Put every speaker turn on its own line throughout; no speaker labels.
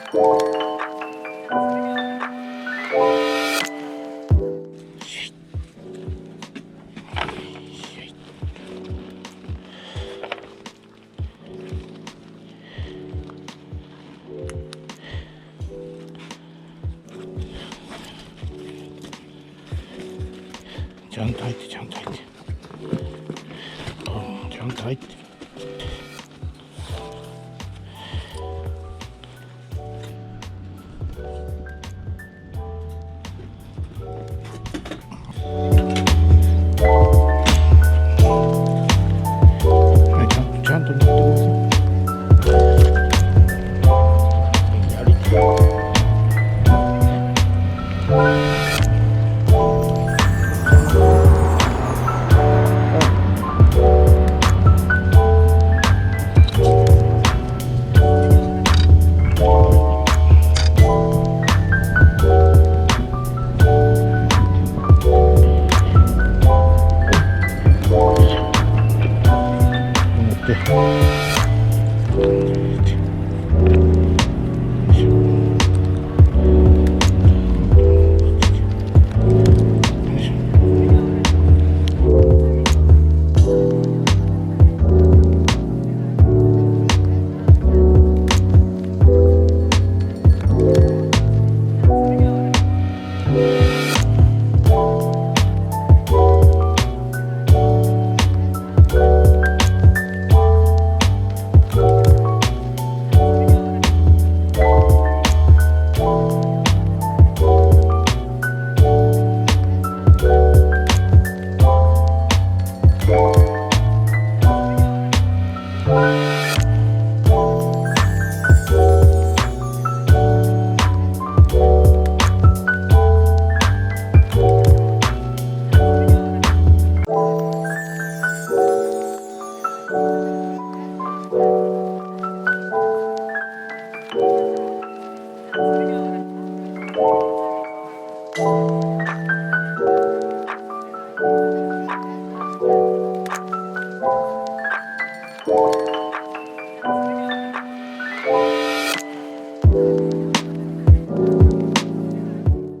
ちゃんと入って、ちゃんと入って、ちゃんと入って。はい、ちゃんと乗ってください。やりたい。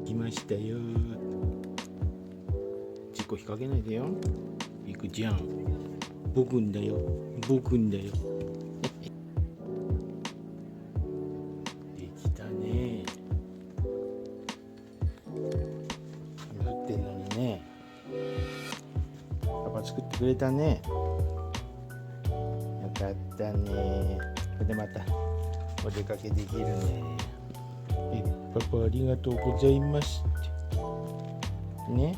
来ましたよ。事故引っ掛けないでよ。行くじゃん。僕んだよ。僕んだよ。できたね。雨降ってんのにね。パパ作ってくれたね。よかったね。これでまたお出かけできるね。パパありがとうございますってね。